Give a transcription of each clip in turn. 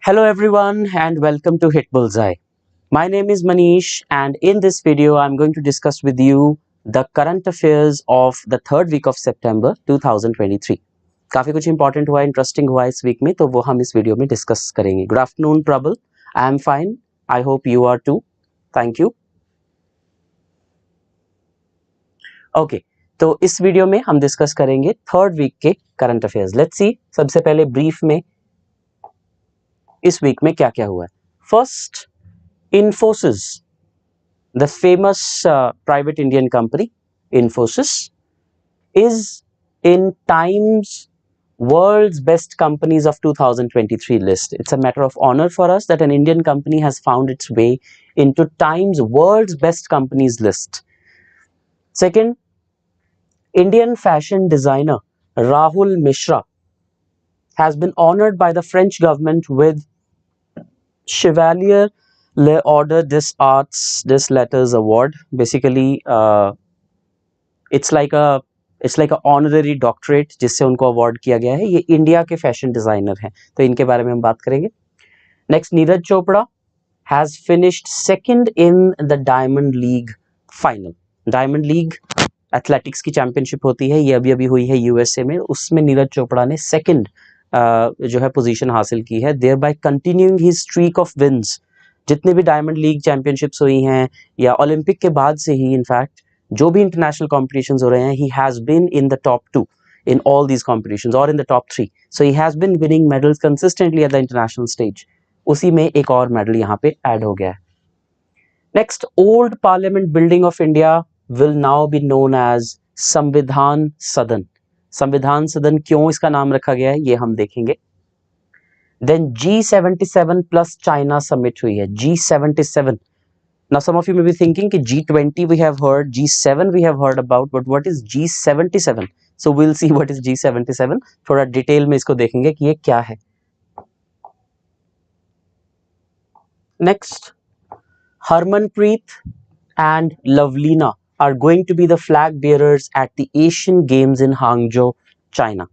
Hello everyone and welcome to HitBullsEye. My name is Manish and in this video I'm going to discuss with you the current affairs of the third week of September 2023. काफी कुछ important हुआ, interesting हुआ इस week में, तो वो हम इस video में discuss करेंगे. Good afternoon Prabal, I am fine. I hope you are too. Thank you. Okay, तो इस वीडियो में हम डिस्कस करेंगे थर्ड वीक के करंट अफेयर्स. लेट्स सी, सबसे पहले ब्रीफ में इस वीक में क्या क्या हुआ है. First, Infosys, the famous private Indian company, Infosys, is in Time's World's Best Companies of 2023 list. It's a matter of honor for us that an Indian company has found its way into Time's World's Best Companies list. Second, Indian fashion designer Rahul Mishra has been honored by the French government with Chevalier L'Ordre des Arts des Letters Award. Basically, it's like a honorary doctorate जिससे उनको award किया गया है. ये India के fashion designer हैं, तो इनके बारे में हम बात करेंगे. Next, Neeraj Chopra has finished second in the Diamond League final. Diamond League athletics की चैंपियनशिप होती है, ये अभी हुई है यूएसए में. उसमें नीरज चोपड़ा ने सेकंड जो है पोजीशन हासिल की है, thereby continuing his streak of wins. जितने भी डायमंड लीग चैंपियनशिप्स हुई हैं या ओलंपिक के बाद से ही इनफैक्ट जो भी इंटरनेशनल कॉम्पिटिशन्स हो रहे हैं, he has been in the top 2 in all these competitions or in the top 3. So he has been winning medals consistently at the international stage. उसी में एक और मेडल यहाँ पे ऐड हो गया है. Next, old Parliament building of India will now be known as संविधान सदन. संविधान सदन क्यों इसका नाम रखा गया है ये हम देखेंगे. Then G77 plus China summit हुई है. G77. Now some of you may be thinking कि G20 we have heard, G7 we have heard about, but what is G77? So we'll see what is G77. थोड़ा detail में इसको देखेंगे कि ये क्या है. Next, Harmanpreet and Lavlina are going to be the flag bearers at the Asian Games in Hangzhou, China.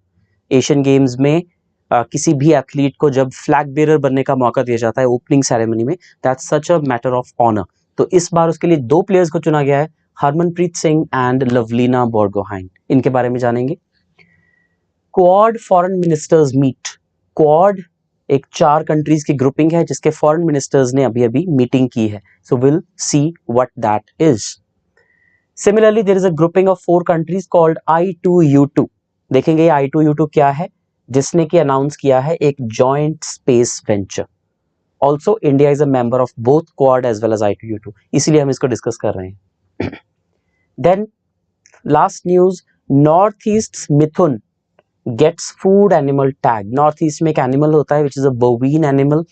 Asian Games में किसी भी एथलीट को जब फ्लैग बेरर बनने का मौका दिया जाता है ओपनिंग सेरेमनी में, that's such a matter of honour. तो इस बार उसके लिए 2 प्लेयर्स को चुना गया है, हरमनप्रीत सिंह एंड लवलीना बोरगोहाइन. इनके बारे में जानेंगे. Quad foreign ministers meet. Quad एक 4 कंट्रीज की ग्रुपिंग है जिसके फॉरेन मिनिस्टर्स ने अभी मीटिंग की है. So will see what that is. Similarly there is a grouping of 4 countries called I2U2. देखेंगे I2U2 क्या है, जिसने कि अनाउंस किया है एक joint space venture. Also India is a member of both Quad as well as I2U2, इसीलिए हम इसको डिस्कस कर रहे हैं. Then last news, North east mithun gets food animal tag. North East में एक एनिमल होता है which is a बोवीन animal,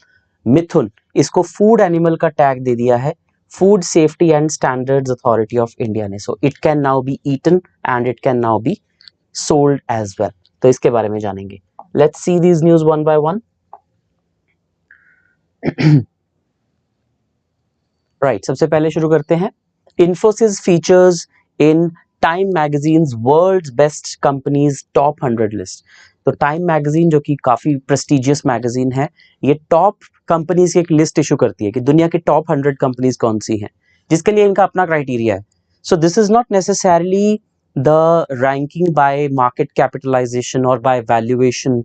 mithun. इसको फूड एनिमल का टैग दे दिया है food safety and standards authority of India ने. So it can now be eaten and it can now be sold as well. तो इसके बारे में जानेंगे. Let's see these news one by one. Right, सबसे पहले शुरू करते हैं. Infosys features in Time magazine's world's best companies top 100 list. तो टाइम मैगजीन जो कि काफी प्रेस्टिजियस मैगजीन है, ये टॉप कंपनीज की एक लिस्ट इशू करती है कि दुनिया की टॉप 100 कंपनीज कौन सी हैं, जिसके लिए इनका अपना क्राइटेरिया है. So this is not necessarily the ranking by market capitalization or by valuation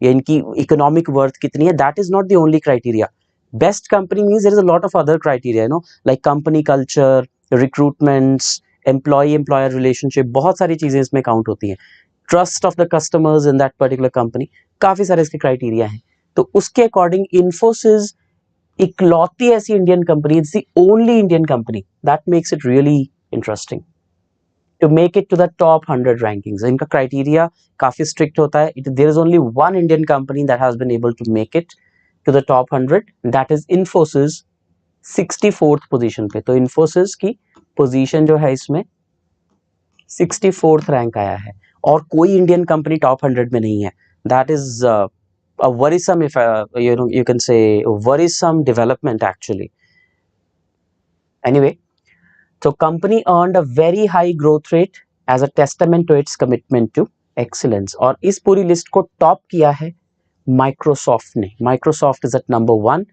या इनकी economic worth कितनी है, that is not the only criteria. Best company means there is a lot of other criteria, you know, like company culture, recruitments, employee-employer relationship, बहुत सारी चीजें इसमें count होती हैं. Trust of the customers in that particular company, काफी सारे इसके criteria हैं. तो उसके according Infosys इकलौती ऐसी Indian company, it's the only Indian company, that makes it really interesting to make it to the top 100 rankings. इनका criteria काफी strict होता है. There is only one Indian company that has been able to make it to the top 100. That is Infosys, 64th position पे. तो Infosys की position जो है इसमें 64th rank आया है और कोई इंडियन कंपनी टॉप 100 में नहीं है. That is a worrisome, if you can say worrisome development actually. Anyway, so company earned a very high growth rate as a testament to its commitment to excellence. और इस पूरी list को top किया है Microsoft ने। Microsoft is at number 1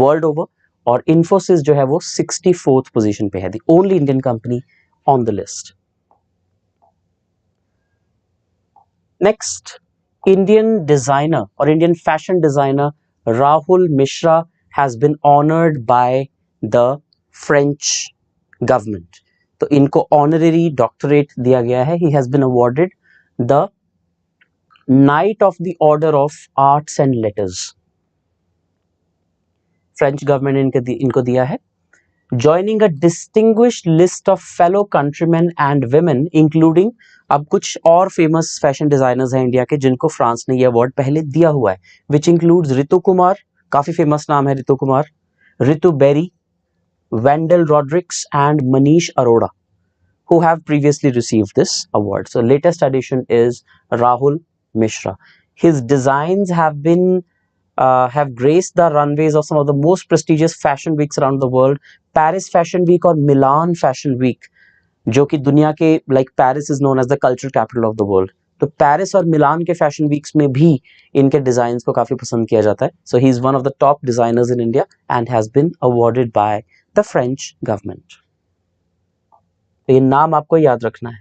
world over और Infosys जो है वो 64th पोजीशन पे है, the only Indian company on the list. Next, Indian designer और Indian fashion designer Rahul Mishra has been honoured by the French government. तो इनको ऑनरेरी डॉक्टरेट दिया गया है। He has been awarded the Knight of the Order of Arts and Letters. French government ने इनको दिया है। Joining a distinguished list of fellow countrymen and women, including अब कुछ और फेमस फैशन डिजाइनर्स हैं इंडिया के जिनको फ्रांस ने ये अवार्ड पहले दिया हुआ है, विच इंक्लूड्स रितु कुमार, काफी फेमस नाम है Ritu Kumar, Ritu Beri, Wendell Rodricks and Manish Arora, who have previously received this award. So latest addition is Rahul Mishra. His designs have graced the runways of some of the most prestigious fashion weeks around the world. Paris Fashion Week और Milan Fashion Week, जो कि दुनिया के like Paris is known as the cultural capital of the world. तो Paris और मिलान के fashion weeks में भी इनके डिजाइन्स को काफी पसंद किया जाता है. So he is one of the top designers in India and has been awarded by the French government. तो ये नाम आपको याद रखना है.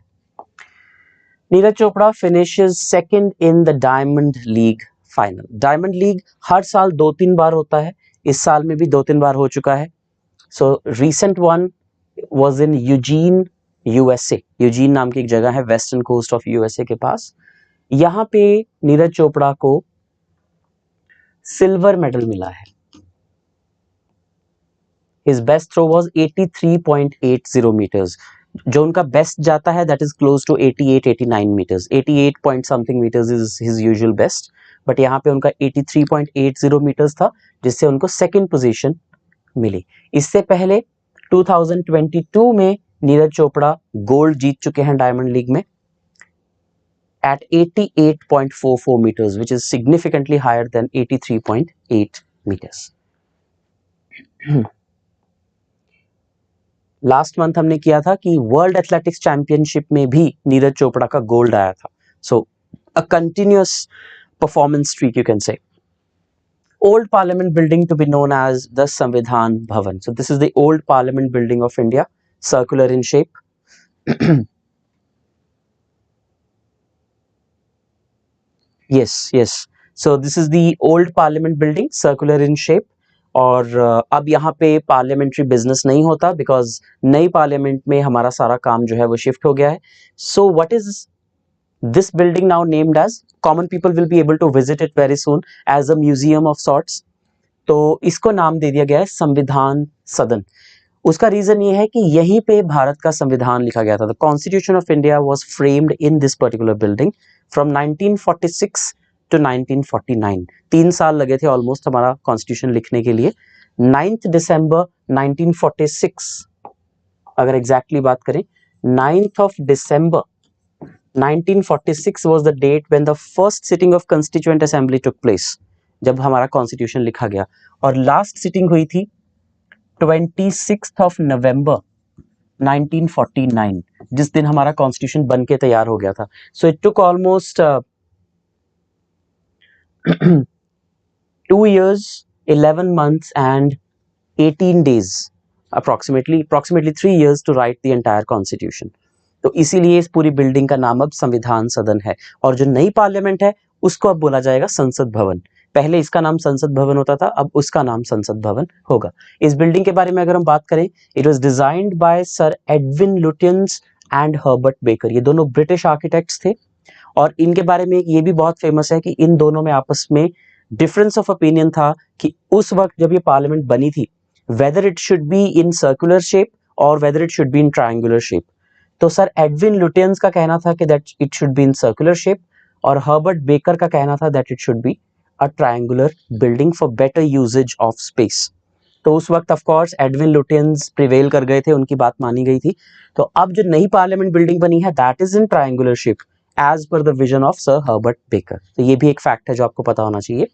Neeraj Chopra finishes second in the Diamond League final. Diamond League हर साल 2-3 बार होता है. इस साल में भी 2-3 बार हो चुका है. So recent one was in Eugene, USA. Eugene नाम की एक जगह है वेस्टर्न कोस्ट ऑफ यूएसए के पास. यहाँ पे नीरज चोपड़ा को सिल्वर मेडल मिला है. His best throw was 83.80 meters. जो उनका बेस्ट जाता है that is close to 88-89 meters. 88 point something meters is his usual best. But यहाँ पे उनका 83.80 meters था जिससे उनको सेकंड पोजीशन मिली. इससे पहले 2022 में नीरज चोपड़ा गोल्ड जीत चुके हैं डायमंड लीग में at 88.44 meters, which is significantly higher than 83.8 meters. Last month हमने किया था कि वर्ल्ड एथलेटिक्स चैंपियनशिप में भी नीरज चोपड़ा का गोल्ड आया था. So a continuous performance streak you can say. Old Parliament building to be known as the Samvidhan Bhavan. So this is the old Parliament building of India, circular in shape. Yes. So this is the old Parliament building, circular in shape. और अब यहाँ पे parliamentary business नहीं होता because नई parliament में हमारा सारा काम जो है वो शिफ्ट हो गया है. So what is this building now named as? Common people will be able to visit it very soon as a museum of sorts. तो इसको नाम दे दिया गया है संविधान सदन. उसका रीजन ये है कि यहीं पे भारत का संविधान लिखा गया था. The constitution of India was framed in this particular building from 1946 to 1949. 3 साल लगे थे ऑलमोस्ट हमारा कॉन्स्टिट्यूशन लिखने के लिए. 9 दिसंबर 1946 अगर एग्जैक्टली बात करें, 9 दिसंबर 1946 was the date when the first sitting of Constituent Assembly took place, जब हमारा कॉन्स्टिट्यूशन लिखा गया. और लास्ट सिटिंग हुई थी 26 नवंबर 1949, जिस दिन हमारा कॉन्स्टिट्यूशन बन के तैयार हो गया था. So it took almost 2 years 11 months and 18 days, approximately 3 years to write the entire constitution. तो इसीलिए इस पूरी बिल्डिंग का नाम अब संविधान सदन है. और जो नई पार्लियामेंट है उसको अब बोला जाएगा संसद भवन. पहले इसका नाम संसद भवन होता था, अब उसका नाम संसद भवन होगा. इस बिल्डिंग के बारे में अगर हम बात करें, it was designed by sir Edwin Lutyens and Herbert Baker. ये दोनों ब्रिटिश आर्किटेक्ट्स थे और इनके बारे में ये भी बहुत फेमस है कि इन दोनों में आपस में डिफरेंस ऑफ ओपिनियन था कि उस वक्त जब ये पार्लियामेंट बनी थी whether it should be in circular shape और whether it should be in triangular shape. तो सर एडविन लुटियंस का कहना था कि that it should be in circular shape और हर्बर्ट बेकर का कहना था that it should be a triangular building for better usages of space. तो उस वक्त of course Edwin Lutyens prevail कर गए थे, उनकी बात मानी गई थी. तो अब जो नई पार्लियामेंट बिल्डिंग बनी है that is in triangular shape as per the vision of sir Herbert Baker. तो ये भी एक फैक्ट है जो आपको पता होना चाहिए.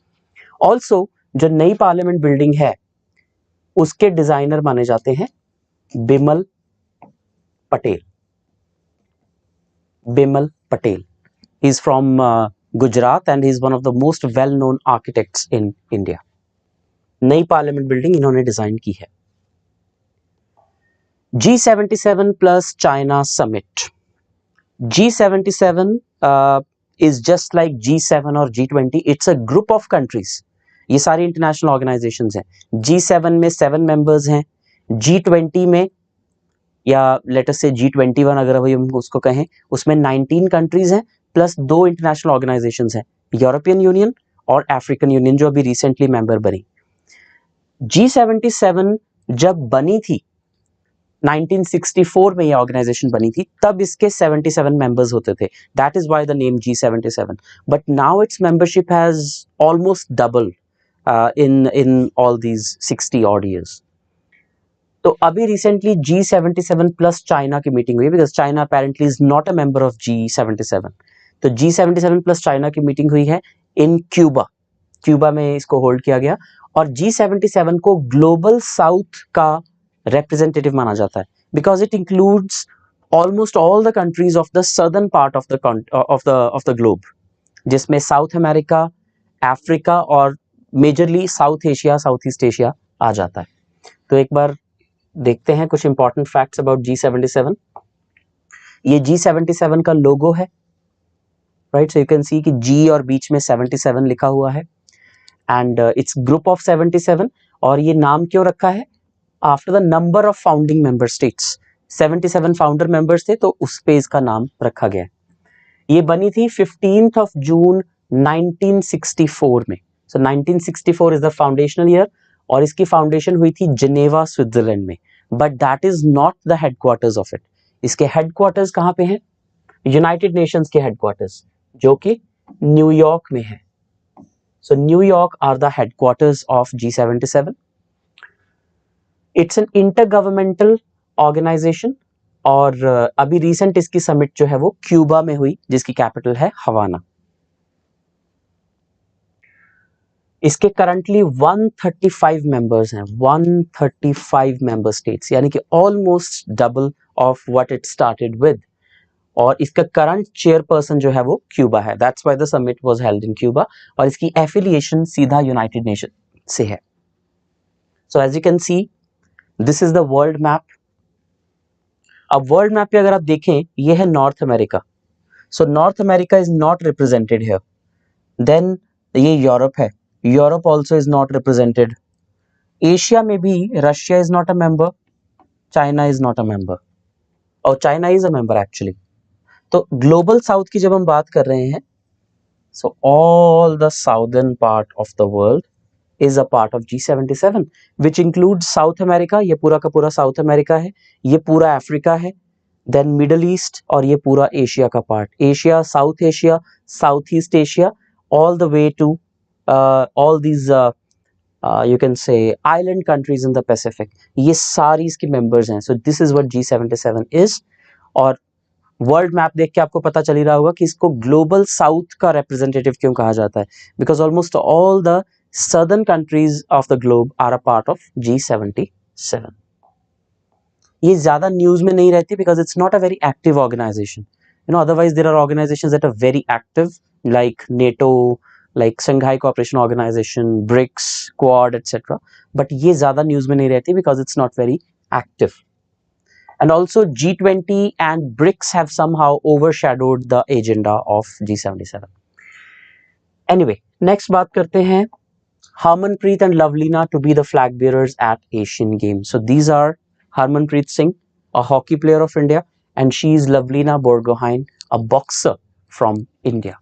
ऑल्सो जो नई पार्लियामेंट बिल्डिंग है उसके डिजाइनर माने जाते हैं Bimal Patel. Bimal Patel. He's from Gujarat, and he is one of the most well known architects in India. नई पार्लियामेंट बिल्डिंग इन्होंने डिजाइन की है। G77 plus China Summit. G77 is just like G7 or G20. It's a group of countries. ये सारी international organisations हैं। G7 में 7 members हैं, G20 में या लेट अस से G21 अगर हम उसको कहें, उसमें 19 कंट्रीज हैं प्लस 2 इंटरनेशनल ऑर्गेनाइजेशंस हैं, यूरोपियन यूनियन और अफ्रीकन यूनियन जो अभी रिसेंटली मेंबर बनी। G77 जब बनी थी 1964 में ये ऑर्गेनाइजेशन बनी थी, तब इसके 77 मेंबर्स होते थे। That is why the name G77, but now it's membership has almost double in all these 60 odd years. तो अभी रिसेंटली G77 प्लस चाइना की मीटिंग हुई, because China apparently is not a member of G77। तो G77 plus China की meeting हुई है इन Cuba में इसको होल्ड किया गया। और G77 को ग्लोबल साउथ का representative माना जाता है, because it includes almost all the countries of the southern part of the globe, जिसमें साउथ अमेरिका, अफ्रीका और majorly South Asia, South East Asia आ जाता है। तो एक बार देखते हैं कुछ इंपॉर्टेंट फैक्ट्स अबाउट G77। ये G77 का लोगो है, राइट, सो यू कैन सी कि G और बीच में 77 लिखा हुआ है, एंड इट्स ग्रुप ऑफ 77। और ये नाम क्यों रखा है? After the number of founding member states, 77 founder members थे, तो उस पे इसका नाम रखा गया है। ये बनी थी 15th of June 1964 में। सो 1964 इज द फाउंडेशनल ईयर, और इसकी फाउंडेशन हुई थी जिनेवा, स्विट्जरलैंड में। But that is not the headquarters of it. इसके हेडक्वार्टर्स कहाँ पे हैं? यूनाइटेड नेशंस के हेडक्वार्टर्स, जो कि न्यूयॉर्क में है। So New York are the headquarters of G77। It's an intergovernmental organisation, और अभी रिसेंट इसकी समिट जो है वो क्यूबा में हुई, जिसकी कैपिटल है हवाना। इसके करंटली 135 मेंबर्स हैं, 135 मेंबर स्टेट्स, यानी कि almost double of what it started with. और इसका करंट चेयरपर्सन जो है वो क्यूबा है। That's why the summit was held in Cuba, और इसकी एफिलिएशन सीधा यूनाइटेड नेशन से है। So as you can see, this is the world map. अब वर्ल्ड मैप पे अगर आप देखें, ये है North America. So North America is not represented here. Then ये यूरोप है, Europe also is not represented. Asia में भी Russia is not a member, China is not a member, और China is a member actually. तो global south की जब हम बात कर रहे हैं, so all the southern part of the world is a part of G77, which includes South America, ये पूरा का पूरा साउथ अमेरिका है, ये पूरा अफ्रीका है, then मिडल ईस्ट, और ये पूरा एशिया का part, Asia, South East Asia, all the way to all these you can say island countries in the Pacific, ये सारी इसकी members हैं। So this is what G77 is। और वर्ल्ड मैप देख के आपको पता चल ही रहा होगा कि इसको ग्लोबल साउथ का रिप्रेजेंटेटिव क्यों कहा जाता है, because almost all the southern countries of the globe are a part of G77। ये ज्यादा न्यूज में नहीं रहती because it's not a very active organization, you know, otherwise there are organizations that are very active like NATO, like Shanghai Cooperation Organization, BRICS, Quad, etc. but ये ज्यादा news में नहीं रहती because it's not very active। And also G20 and BRICS have somehow overshadowed the agenda of G77। Anyway, next बात करते हैं Harmanpreet and Lavleena to be the flag bearers at Asian Games. So these are Harmanpreet Singh, a hockey player of India, and she is Lavleena Borgohain, a boxer from India.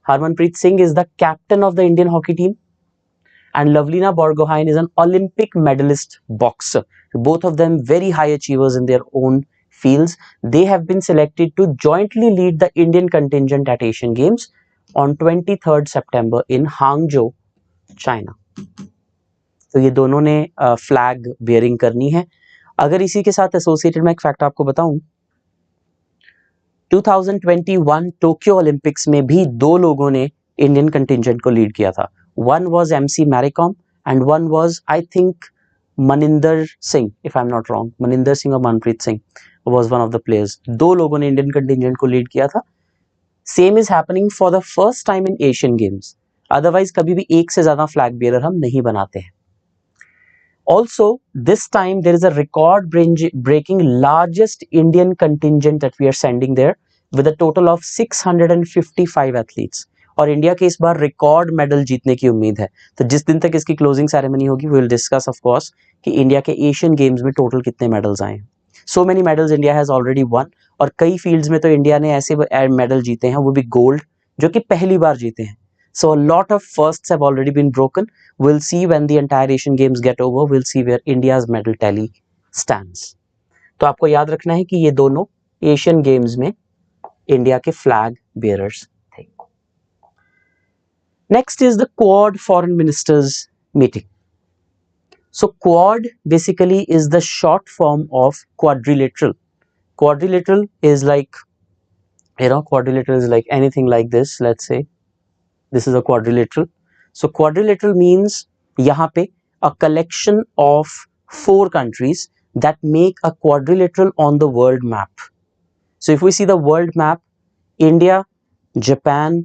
Harmanpreet Singh is the captain of the Indian hockey team, and Lavleena Borgohain is an Olympic medalist boxer. Both of them very high achievers in their own fields. They have been selected to jointly lead the Indian contingent at Asian Games on 23rd September in Hangzhou, China. तो ये दोनों ने flag bearing करनी है। अगर इसी के साथ एसोसिएटेड मैं एक फैक्ट आपको बताऊं, 2021 टोक्यो ओलंपिक्स में भी 2 लोगों ने इंडियन कंटिंजेंट को लीड किया था। One was MC Mary Kom and one was I think Maninder Singh, if I am not wrong, Maninder Singh और Manpreet Singh was one of the players. 2 लोगों ने इंडियन कंटिंजेंट को लीड किया था। Same is happening for the first time in Asian Games, otherwise कभी भी एक से ज्यादा फ्लैग बेयरर हम नहीं बनाते हैं. Also, this time there is a record-breaking largest Indian contingent that we are sending there with a total of 655 athletes. और इंडिया के इस बार रिकॉर्ड मेडल जीतने की उम्मीद है. तो जिस दिन तक इसकी क्लोजिंग सेरेमनी होगी we will discuss of course कि इंडिया के एशियन गेम्स में टोटल कितने मेडल्स आए हैं. So many medals India has already won, और कई फील्ड्स में तो इंडिया ने ऐसे मेडल जीते हैं वो भी गोल्ड, जो कि पहली बार जीते हैं. So a lot of firsts have already been broken. We'll see when the entire Asian Games get over. We'll see where India's medal tally stands. तो आपको याद रखना है कि ये दोनों एशियन गेम्स में इंडिया के फ्लैग बेयरर्स थे. Next is the Quad Foreign Ministers meeting. So Quad basically is the short form of quadrilateral. Quadrilateral is like, quadrilateral is like anything like this. Let's say this is a quadrilateral. So quadrilateral means यहाँ पे a collection of 4 countries that make a quadrilateral on the world map. So if we see the world map, India, Japan,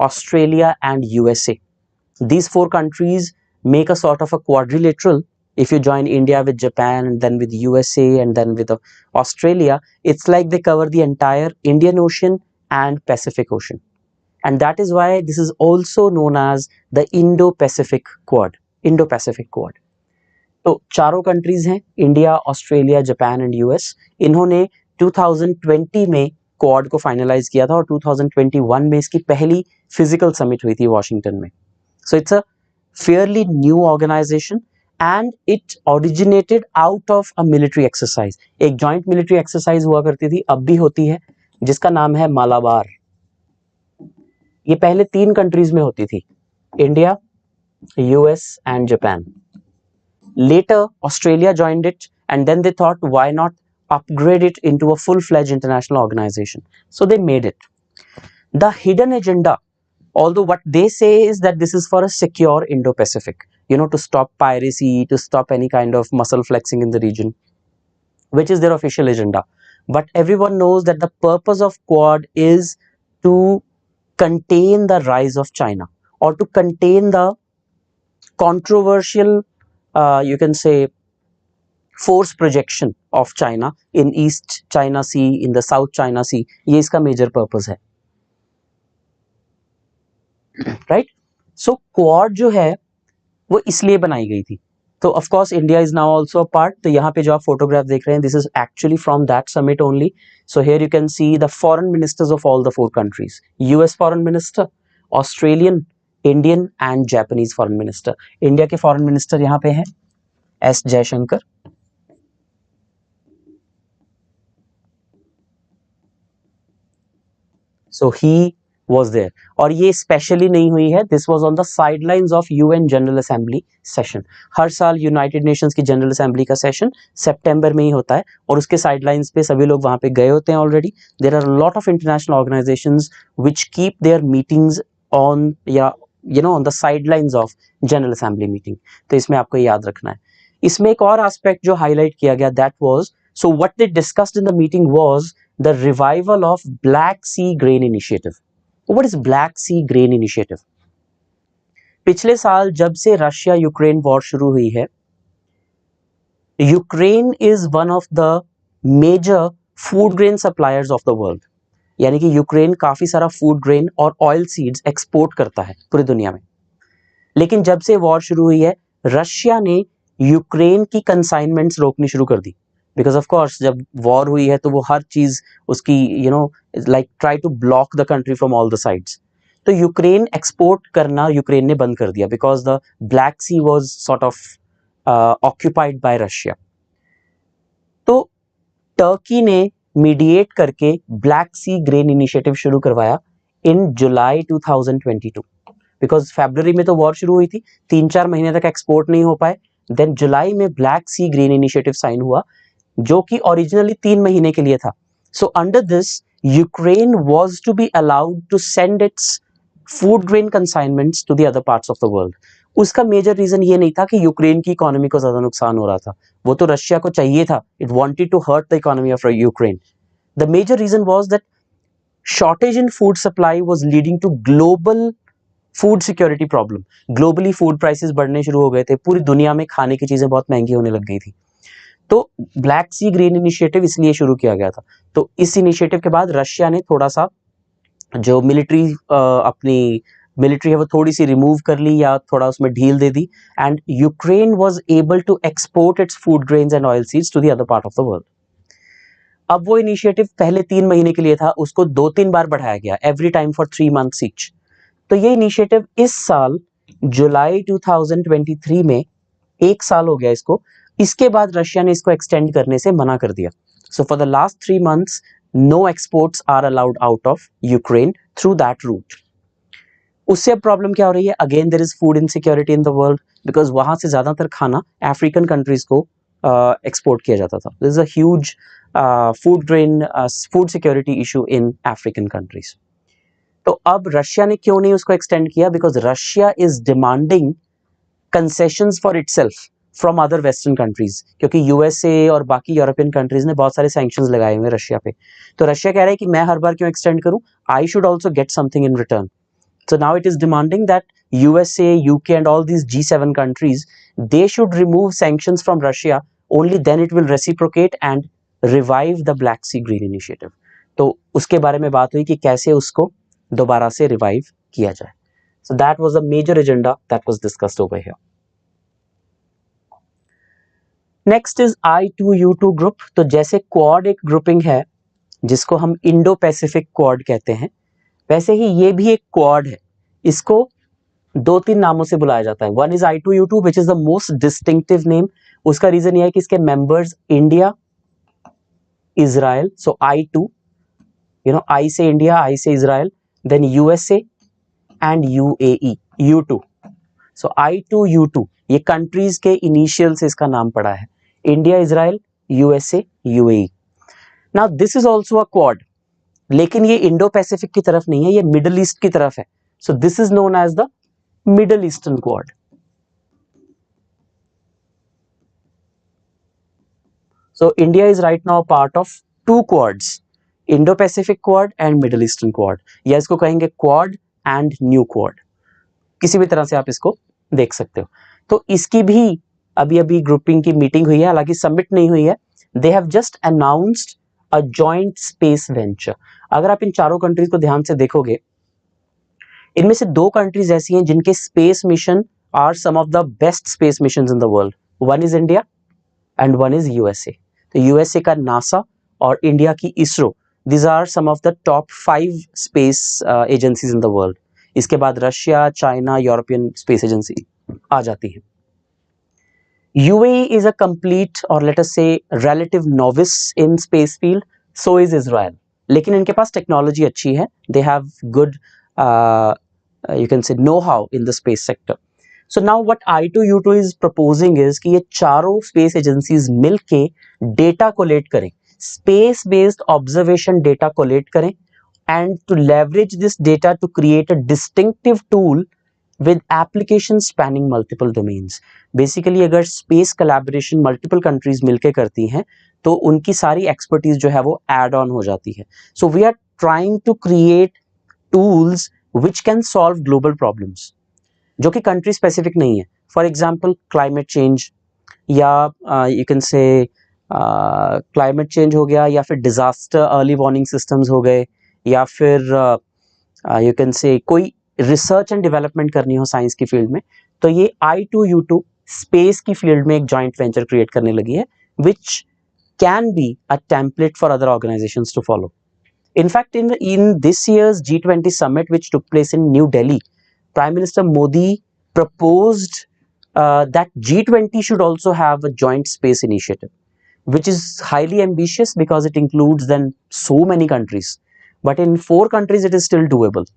Australia and USA. These 4 countries make a sort of a quadrilateral. If you join India with Japan and then with USA and then with Australia, it's like they cover the entire Indian Ocean and Pacific Ocean. And that is why this is also known as the Indo-Pacific Quad. Indo-Pacific Quad. तो चारों countries हैं, India, Australia, Japan and US. इन्होंने 2020 में quad को finalise किया था और 2021 में इसकी पहली फिजिकल समिट हुई थी वॉशिंगटन में. So it's a fairly new organisation and it originated out of a military exercise. एक जॉइंट मिलिट्री एक्सरसाइज हुआ करती थी, अब भी होती है, जिसका नाम है मालाबार. ये पहले 3 कंट्रीज में होती थी, India, US and Japan. Later Australia joined it and then they thought why not upgrade it into a full-fledged international organization. So they made it. The hidden agenda, although what they say is that this is for a secure Indo-Pacific, to stop piracy, to stop any kind of muscle flexing in the region, which is their official agenda. But everyone knows that the purpose of Quad is to contain the rise of China, or to contain the controversial, you can say, force projection of China in East China Sea, in the South China Sea. ये इसका major purpose है, right? So Quad जो है वो इसलिए बनाई गई थी. तो of course India is now also a part. तो यहाँ पे जो आप फोटोग्राफ देख रहे हैं, this is actually from that summit only. So here you can see the foreign ministers of all the 4 countries. US foreign minister, Australian, Indian and Japanese foreign minister. India के foreign minister यहाँ पे हैं S Jaishankar. So he was there. और ये specially नहीं हुई है, this was on the sidelines of UN General Assembly session. हर साल यूनाइटेड नेशंस की जनरल असेंबली का सेशन सितंबर में ही होता है और उसके साइडलाइंस पे सभी लोग वहां पे गए होते हैं already. There are lot of international organisations which keep their meetings on on the sidelines of general assembly meeting. तो इसमें आपको याद रखना है. इसमें एक और एस्पेक्ट जो हाईलाइट किया गया, that was, so what they discussed in the meeting was the revival of black sea grain initiative. What is Black Sea Grain Initiative? पिछले साल जब से रशिया यूक्रेन वॉर शुरू हुई है, Ukraine is one of the major food grain suppliers of the world. यानी कि Ukraine काफी सारा फूड ग्रेन और ऑयल सीड्स एक्सपोर्ट करता है पूरी दुनिया में. लेकिन जब से वॉर शुरू हुई है, रशिया ने यूक्रेन की कंसाइनमेंट्स रोकनी शुरू कर दी. बिकॉज ऑफ कोर्स जब वॉर हुई है तो वो हर चीज उसकी like try to block the country from all the sides. तो यूक्रेन एक्सपोर्ट करना यूक्रेन ने बंद कर दिया because the black sea was sort of occupied by Russia. तो टर्की ने मीडिएट करके ब्लैक सी ग्रेन इनिशिएटिव शुरू करवाया इन जुलाई 2022. बिकॉज फरवरी में तो वॉर शुरू हुई थी, 3-4 महीने तक एक्सपोर्ट नहीं हो पाए. देन जुलाई में black sea grain initiative sign हुआ, जो कि ओरिजिनली 3 महीने के लिए था. So under this Ukraine was to be allowed to send its food grain consignments to the other parts of the world. उसका मेजर रीजन ये नहीं था कि यूक्रेन की इकोनॉमी को ज्यादा नुकसान हो रहा था, वो तो रशिया को चाहिए था. It wanted to hurt the economy of Ukraine. The major reason was that shortage in food supply was leading to global food security problem. Globally food prices बढ़ने शुरू हो गए थे, पूरी दुनिया में खाने की चीजें बहुत महंगी होने लग गई थी। तो ब्लैक सी ग्रीन इनिशिएटिव इसलिए शुरू किया गया था। तो इस इनिशिएटिव के बाद रशिया ने थोड़ा सा जो मिलिट्री अपनी मिलिट्री है वो थोड़ी सी रिमूव कर ली या थोड़ा उसमें ढील दे दी, and Ukraine was able to export its food grains and oil seeds to the other part of the world. अब वो इनिशिएटिव पहले 3 महीने के लिए था, उसको 2-3 बार बढ़ाया गया, every time for 3 months each. तो ये इनिशिएटिव इस साल जुलाई 2023 में 1 साल हो गया इसको। इसके बाद रशिया ने इसको एक्सटेंड करने से मना कर दिया। So for the last 3 months no exports are allowed out of Ukraine through that route. उससे अब प्रॉब्लम क्या हो रही है? Again there is food insecurity in the world, because वहां से ज्यादातर खाना अफ्रीकन कंट्रीज को एक्सपोर्ट किया जाता था। This is a huge food security issue in African countries. तो अब रशिया ने क्यों नहीं उसको एक्सटेंड किया? Because Russia is demanding concessions for itself from other western countries, क्योंकि यूएसए और बाकी यूरोपियन कंट्रीज ने बहुत सारे सैंक्शंस लगाए हुए रशिया पे। तो रशिया कह रहा है कि मैं हर बार क्यों एक्सटेंड करूं, I should also get something in return. So now it is demanding that USA, UK and all these G7 countries, they should remove sanctions from Russia, only then it will reciprocate and revive the Black Sea Green Initiative. तो उसके बारे में बात हुई कि कैसे उसको दोबारा से रिवाइव किया जाए। So that was a major agenda that was discussed over here. Next is I2U2 group। तो जैसे क्वाड एक ग्रुपिंग है जिसको हम इंडो पैसिफिक क्वाड कहते हैं, वैसे ही ये भी एक क्वाड है। इसको 2-3 नामों से बुलाया जाता है। One is I2U2 which is the most distinctive name. उसका रीजन यह है कि इसके members India, Israel, so I2, I से इंडिया, I से Israel, then USA and UAE, U2। सो I2U2 ये कंट्रीज के इनिशियल से इसका नाम पड़ा है, India, Israel, USA, UAE। Now this is also a quad, लेकिन ये इंडो पैसिफिक की तरफ नहीं है, ये मिडल ईस्ट की तरफ है। So this is known as the middle eastern Quad. So India is right now part of 2 Quads, Indo Pacific Quad and middle eastern Quad, या इसको कहेंगे क्वाड एंड न्यू क्वाड, किसी भी तरह से आप इसको देख सकते हो। तो इसकी भी अभी अभी ग्रुपिंग की मीटिंग हुई है, हालांकि सबमिट नहीं हुई है। They have just announced a joint space venture. अगर आप इन चारों कंट्रीज को ध्यान से देखोगे, इनमें से 2 कंट्रीज ऐसी हैं जिनके space mission are some of the best space missions in the world. One is India and one is USA. तो यूएसए का नासा और इंडिया की ISRO, these are some of the top 5 space agencies in the world. इसके बाद Russia, China, European Space Agency आ जाती है। UAE is a complete or let us say relative novice in space field, so is Israel. लेकिन इनके पास technology अच्छी है, they have good you can say know-how in the space sector. So now what I2U2 is proposing is कि ये चारों space agencies मिलके data collect करें, space based observation data collect करें, and to leverage this data to create a distinctive tool with application spanning multiple domains. Basically अगर space collaboration multiple countries मिलके करती हैं तो उनकी सारी expertise जो है वो add on हो जाती है। So we are trying to create tools which can solve global problems जो कि country specific नहीं है। For example climate change, या you can say climate change हो गया, या फिर डिजास्टर अर्ली वार्निंग सिस्टम्स हो गए, या फिर यू कैन से कोई रिसर्च एंड डेवलपमेंट करनी हो साइंस की फील्ड में, तो ये I2U2 स्पेस की फील्ड में एक जॉइंट वेंचर क्रिएट करने लगी है, which can be a template for other organisations to follow. In fact, in this year's G20 summit, which took place in New Delhi, Prime Minister Modi proposed that G20 should also have a joint space initiative, which is highly ambitious because it includes then so many countries. But in 4 countries, it is still doable.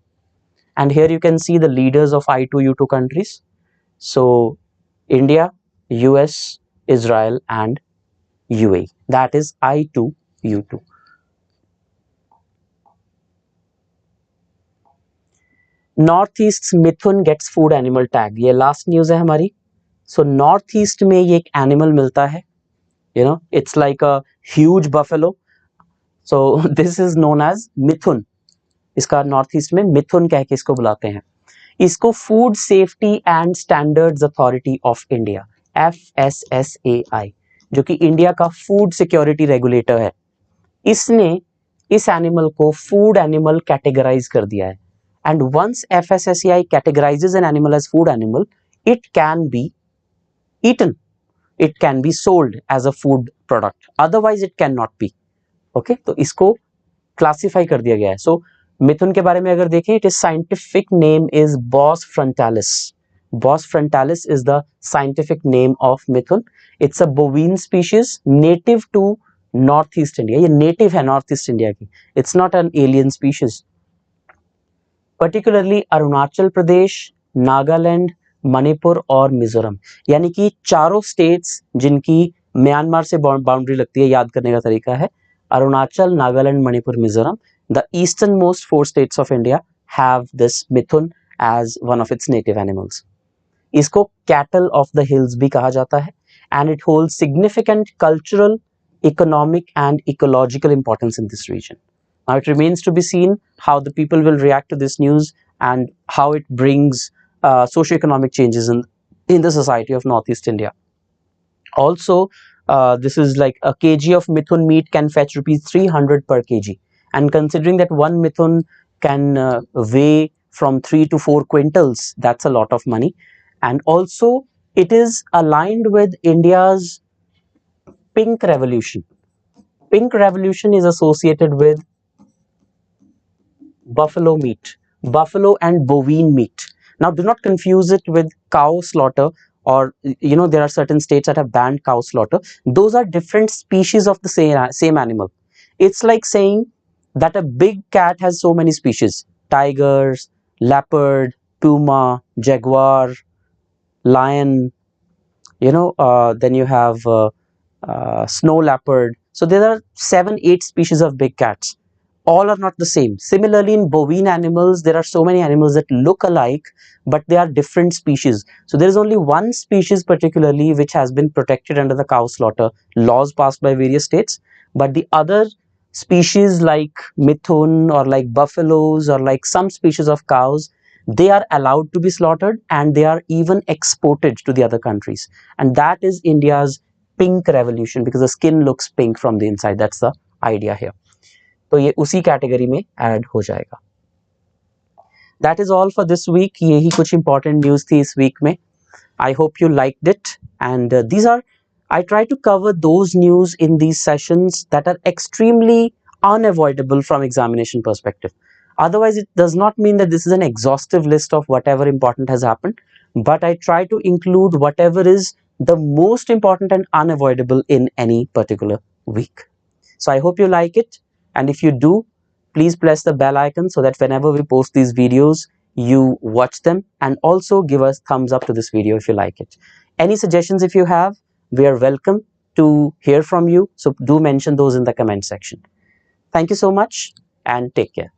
And here you can see the leaders of I2U2 countries. So, India, US, Israel, and UAE. That is I2U2. North east mithun gets food animal tag, ये लास्ट news है हमारी. So north East में ये एक animal मिलता है, it's like a huge buffalo. So this is known as mithun. इसका नॉर्थ ईस्ट में मिथुन कह के इसको बुलाते हैं। इसको food safety and standards authority of India, FSSAI, जो कि इंडिया का फूड सिक्योरिटी रेगुलेटर है, इसने इस एनिमल को फूड एनिमल कैटेगराइज कर दिया है। And once FSSAI categorizes an animal as food animal, it can be eaten, it can be sold as a food product, otherwise it cannot be. Okay, तो इसको classify कर दिया गया है। सो मिथुन के बारे में अगर देखें, it is scientific name is Bos frontalis. Bos frontalis is the scientific name of mithun. It's a bovine species native to North East India. ये नेटिव है नॉर्थ ईस्ट इंडिया की, it's not an alien species. Particularly Arunachal Pradesh, Nagaland, Manipur और मिजोरम, यानी कि चारों states जिनकी Myanmar से boundary लगती है, याद करने का तरीका है Arunachal, Nagaland, Manipur, Mizoram. The eastern most 4 states of India have this mithun as one of its native animals. इसको कैटल ऑफ द हिल्स भी कहा जाता है and it holds significant cultural, economic and ecological importance in this region. Now it remains to be seen how the people will react to this news and how it brings socio-economic changes in the society of Northeast India. Also, this is like a kg of mithun meat can fetch rupees 300 per kg, and considering that one mithun can weigh from 3 to 4 quintals, that's a lot of money. And also it is aligned with India's pink revolution. Pink revolution is associated with buffalo meat, buffalo and bovine meat. Now do not confuse it with cow slaughter, or there are certain states that have banned cow slaughter. Those are different species of the same animal. It's like saying that a big cat has so many species: tigers, leopard, puma, jaguar, lion, then you have snow leopard. So there are 7-8 species of big cats. All are not the same. Similarly, in bovine animals, there are so many animals that look alike, but they are different species. So there is only one species particularly which has been protected under the cow slaughter laws passed by various states. But the other species like mithun or like buffaloes or like some species of cows, they are allowed to be slaughtered and they are even exported to the other countries. And that is India's pink revolution, because the skin looks pink from the inside. That's the idea here. तो ये उसी category में add हो जाएगा। That is all for this week. यही कुछ important news थी इस वीक में। I hope you liked it, and these are, I try to cover those news in these sessions that are extremely unavoidable from examination perspective. Otherwise, it does not mean that this is an exhaustive list of whatever important has happened, but I try to include whatever is the most important and unavoidable in any particular week. So I hope you like it. And if you do, please press the bell icon so that whenever we post these videos, you watch them, and also give us thumbs up to this video if you like it. Any suggestions if you have, we are welcome to hear from you. So do mention those in the comment section. Thank you so much and take care.